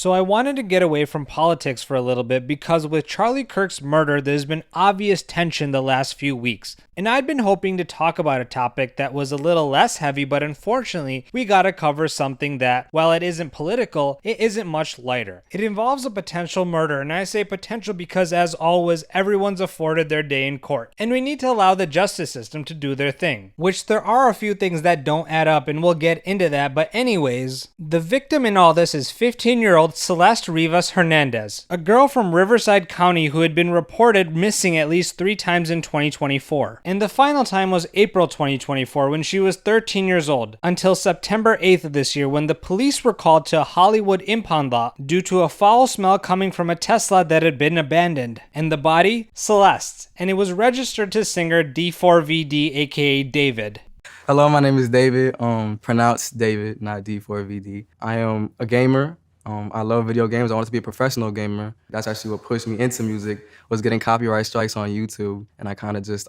So I wanted to get away from politics for a little bit because with Charlie Kirk's murder, there's been obvious tension the last few weeks. And I'd been hoping to talk about a topic that was a little less heavy, but unfortunately, we gotta cover something that, while it isn't political, it isn't much lighter. It involves a potential murder, and I say potential because, as always, everyone's afforded their day in court. And we need to allow the justice system to do their thing. Which there are a few things that don't add up, and we'll get into that, but anyways, the victim in all this is 15-year-old Celeste Rivas Hernandez, a girl from Riverside County who had been reported missing at least 3 times in 2024. And the final time was April 2024 when she was 13 years old, until September 8th of this year when the police were called to a Hollywood impound lot due to a foul smell coming from a Tesla that had been abandoned. And the body? Celeste. And it was registered to singer D4VD, aka David. Hello, my name is David, pronounced David, not D4VD. I am a gamer. I love video games. I wanted to be a professional gamer. That's actually what pushed me into music, was getting copyright strikes on YouTube. And I kind of just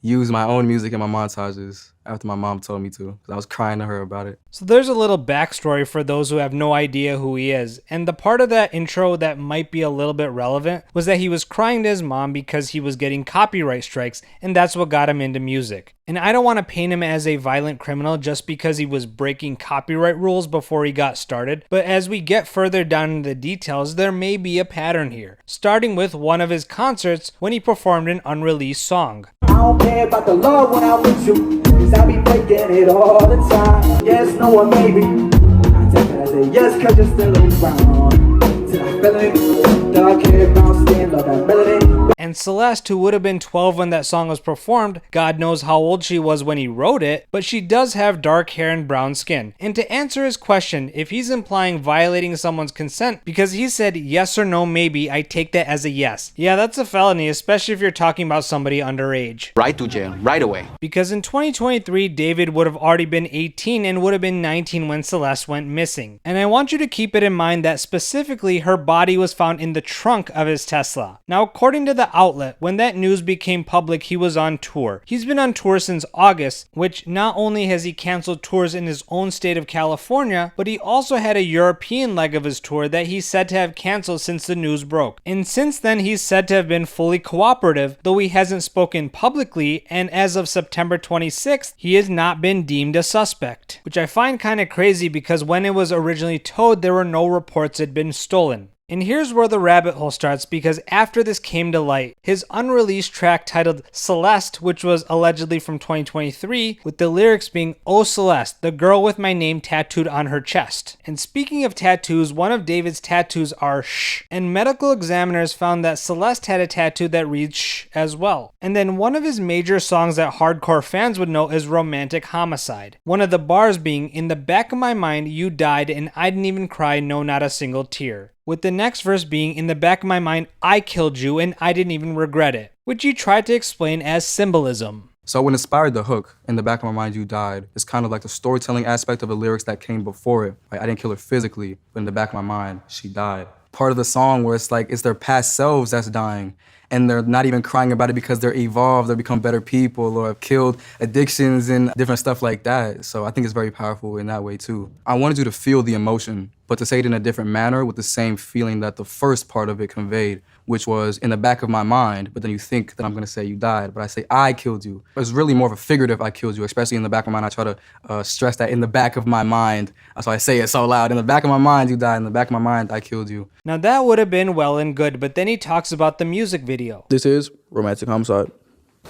used my own music in my montages after my mom told me to, because I was crying to her about it. So there's a little backstory for those who have no idea who he is. And the part of that intro that might be a little bit relevant was that he was crying to his mom because he was getting copyright strikes, and that's what got him into music. And I don't want to paint him as a violent criminal just because he was breaking copyright rules before he got started, but as we get further down into the details, there may be a pattern here, starting with one of his concerts when he performed an unreleased song. I don't care about the love when I'm with you, cause I be breaking it all the time. Yes, no, or maybe I take it as a yes, cause you're still around. Till I feel it, dark hair, brown skin, love that melanin. And Celeste, who would have been 12 when that song was performed, God knows how old she was when he wrote it, but she does have dark hair and brown skin. And to answer his question, if he's implying violating someone's consent because he said yes or no maybe, I take that as a yes. Yeah, that's a felony, especially if you're talking about somebody underage. Right to jail, right away. Because in 2023, David would have already been 18 and would have been 19 when Celeste went missing. And I want you to keep it in mind that specifically her body was found in the trunk of his Tesla. Now, according to the outlet, when that news became public, he was on tour. He's been on tour since August, which not only has he canceled tours in his own state of California, but he also had a European leg of his tour that he's said to have canceled since the news broke. And since then, he's said to have been fully cooperative, though he hasn't spoken publicly, and as of September 26th, he has not been deemed a suspect. Which I find kind of crazy because when it was originally towed, there were no reports it had been stolen. And here's where the rabbit hole starts, because after this came to light, his unreleased track titled Celeste, which was allegedly from 2023, with the lyrics being, "Oh Celeste, the girl with my name tattooed on her chest." And speaking of tattoos, one of David's tattoos are "shh," and medical examiners found that Celeste had a tattoo that reads "shh" as well. And then one of his major songs that hardcore fans would know is Romantic Homicide. One of the bars being, "In the back of my mind, you died and I didn't even cry, no, not a single tear." With the next verse being, "In the back of my mind, I killed you and I didn't even regret it," which he tried to explain as symbolism. So what inspired the hook, "In the back of my mind you died," is kind of like the storytelling aspect of the lyrics that came before it. Like, I didn't kill her physically, but in the back of my mind, she died. Part of the song where it's like, it's their past selves that's dying, and they're not even crying about it because they're evolved, they've become better people, or have killed addictions and different stuff like that. So I think it's very powerful in that way too. I wanted you to feel the emotion, but to say it in a different manner with the same feeling that the first part of it conveyed, which was in the back of my mind, but then you think that I'm gonna say you died, but I say I killed you. It's really more of a figurative I killed you, especially in the back of my mind. I try to stress that in the back of my mind. That's why I say it so loud. In the back of my mind, you died. In the back of my mind, I killed you. Now that would have been well and good, but then he talks about the music video. This is Romantic Homicide.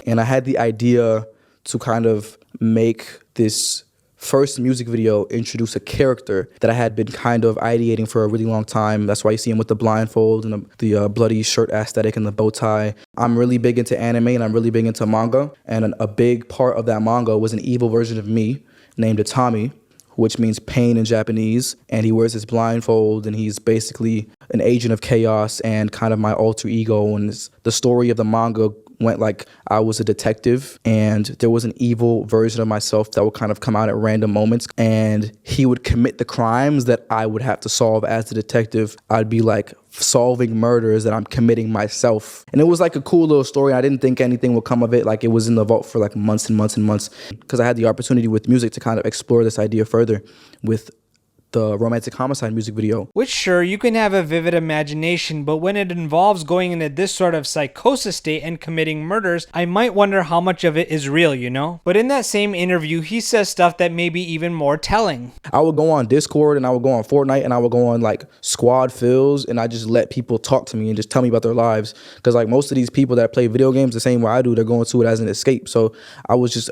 And I had the idea to kind of make this first music video introduce a character that I had been kind of ideating for a really long time. That's why you see him with the blindfold and the bloody shirt aesthetic and the bow tie. I'm really big into anime and I'm really big into manga. And a big part of that manga was an evil version of me named Itami, which means pain in Japanese. And he wears this blindfold and he's basically an agent of chaos and kind of my alter ego. And the story of the manga went like I was a detective and there was an evil version of myself that would kind of come out at random moments, and he would commit the crimes that I would have to solve as the detective. I'd be like solving murders that I'm committing myself. And it was like a cool little story. I didn't think anything would come of it. Like, it was in the vault for like months and months and months, because I had the opportunity with music to kind of explore this idea further with the Romantic Homicide music video. Which, sure, you can have a vivid imagination, but when it involves going into this sort of psychosis state and committing murders, I might wonder how much of it is real, you know? But in that same interview, he says stuff that may be even more telling. I would go on Discord and I would go on Fortnite and I would go on like squad fills and I just let people talk to me and just tell me about their lives. Because like most of these people that play video games the same way I do, they're going to it as an escape. So I was just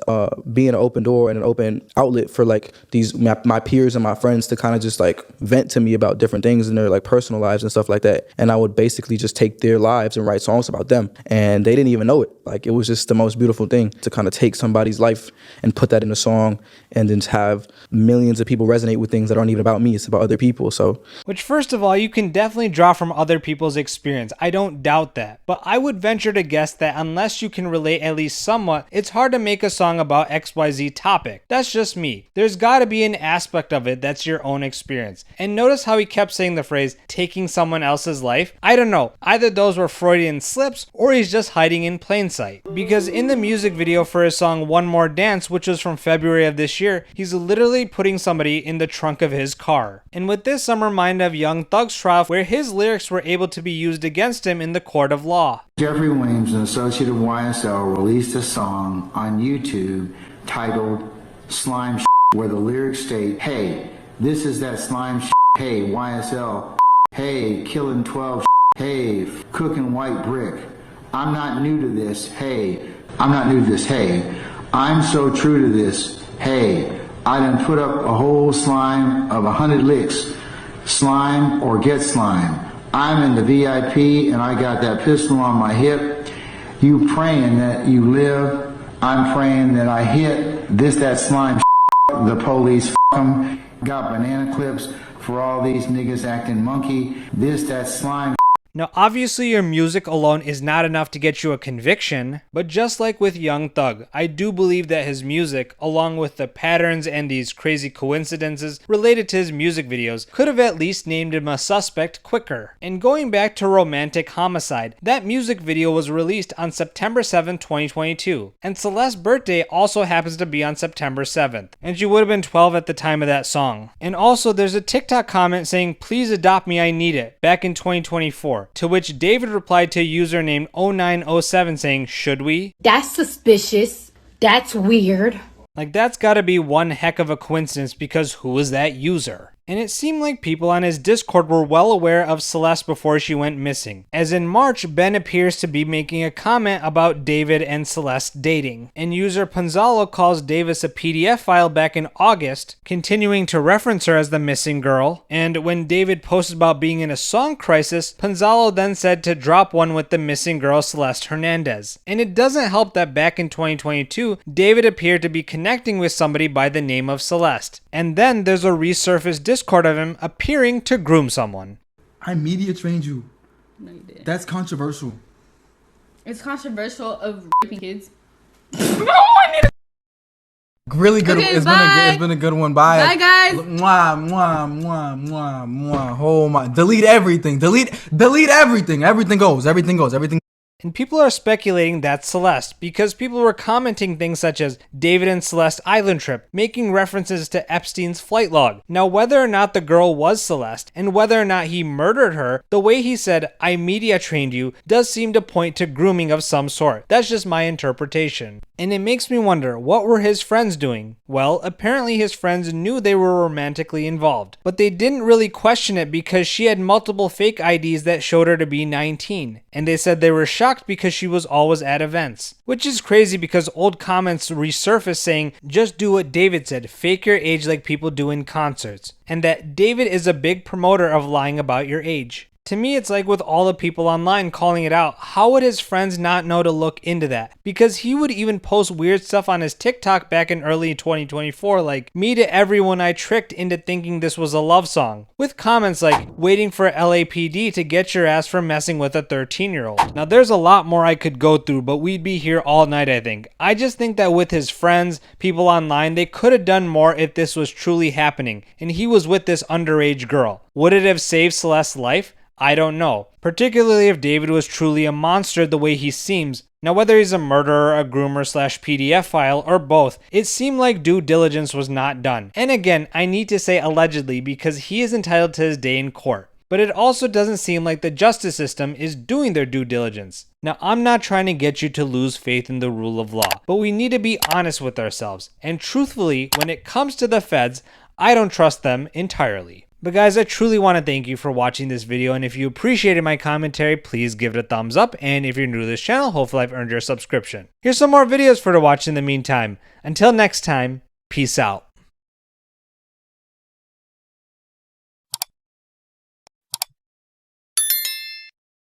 being an open door and an open outlet for like these my peers and my friends to kind of just like vent to me about different things in their like personal lives and stuff like that. And I would basically just take their lives and write songs about them. And they didn't even know it. Like it was just the most beautiful thing to kind of take somebody's life and put that in a song and then have millions of people resonate with things that aren't even about me. It's about other people. So, which first of all, you can definitely draw from other people's experience. I don't doubt that. But I would venture to guess that unless you can relate at least somewhat, it's hard to make a song about XYZ topic. That's just me. There's gotta be an aspect of it that's your own experience. And notice how he kept saying the phrase, taking someone else's life. I don't know. Either those were Freudian slips or he's just hiding in plain sight. Because in the music video for his song One More Dance, which was from February of this year, he's literally putting somebody in the trunk of his car. And with this, I'm reminded of Young Thug's trial where his lyrics were able to be used against him in the court of law. Jeffrey Williams, an associate of YSL, released a song on YouTube titled Slime Shit, where the lyrics state, hey, this is that slime shit, hey, YSL, hey, killing 12 shit, hey, cooking white brick. I'm not new to this, hey, I'm not new to this, hey, I'm so true to this, hey, I done put up a whole slime of 100 licks, slime or get slime. I'm in the VIP and I got that pistol on my hip. You praying that you live, I'm praying that I hit this, that slime shit. The police f them, got banana clips for all these niggas acting monkey, this, that slime. Now, obviously your music alone is not enough to get you a conviction, but just like with Young Thug, I do believe that his music, along with the patterns and these crazy coincidences related to his music videos, could have at least named him a suspect quicker. And going back to Romantic Homicide, that music video was released on September 7th, 2022, and Celeste's birthday also happens to be on September 7th, and she would have been 12 at the time of that song. And also, there's a TikTok comment saying, please adopt me, I need it, back in 2024. To which David replied to a user named 0907 saying, should we? That's suspicious. That's weird. Like, that's gotta be one heck of a coincidence because who is that user? And it seemed like people on his Discord were well aware of Celeste before she went missing. As in March, Ben appears to be making a comment about David and Celeste dating. And user Panzalo calls Davis a PDF file back in August, continuing to reference her as the missing girl. And when David posted about being in a song crisis, Panzalo then said to drop one with the missing girl Celeste Hernandez. And it doesn't help that back in 2022, David appeared to be connecting with somebody by the name of Celeste. And then there's a resurfaced Discord of him appearing to groom someone. I media trained you. No, you didn't. That's controversial. It's controversial of raping kids. Really good. Okay, It's been a good one. Bye. Bye, guys. Mwah, mwah, mwah, mwah, mwah. Oh my. Delete everything. Delete everything. Everything goes. And people are speculating that's Celeste because people were commenting things such as David and Celeste island trip, making references to Epstein's flight log. Now, whether or not the girl was Celeste and whether or not he murdered her, the way he said, I media trained you, does seem to point to grooming of some sort. That's just my interpretation. And it makes me wonder, what were his friends doing? Well, apparently his friends knew they were romantically involved, but they didn't really question it because she had multiple fake IDs that showed her to be 19. And they said they were shocked because she was always at events. Which is crazy because old comments resurfaced saying, just do what David said, fake your age like people do in concerts. And that David is a big promoter of lying about your age. To me, it's like with all the people online calling it out, how would his friends not know to look into that? Because he would even post weird stuff on his TikTok back in early 2024, like, me to everyone I tricked into thinking this was a love song. With comments like, waiting for LAPD to get your ass for messing with a 13-year-old. Now there's a lot more I could go through, but we'd be here all night, I think. I just think that with his friends, people online, they could have done more if this was truly happening, and he was with this underage girl. Would it have saved Celeste's life? I don't know, particularly if David was truly a monster the way he seems. Now, whether he's a murderer, a groomer / PDF file, or both, it seemed like due diligence was not done. And again, I need to say allegedly because he is entitled to his day in court. But it also doesn't seem like the justice system is doing their due diligence. Now, I'm not trying to get you to lose faith in the rule of law, but we need to be honest with ourselves. And truthfully, when it comes to the feds, I don't trust them entirely. But guys, I truly want to thank you for watching this video, and if you appreciated my commentary, please give it a thumbs up, and if you're new to this channel, hopefully I've earned your subscription. Here's some more videos for you to watch in the meantime. Until next time, peace out.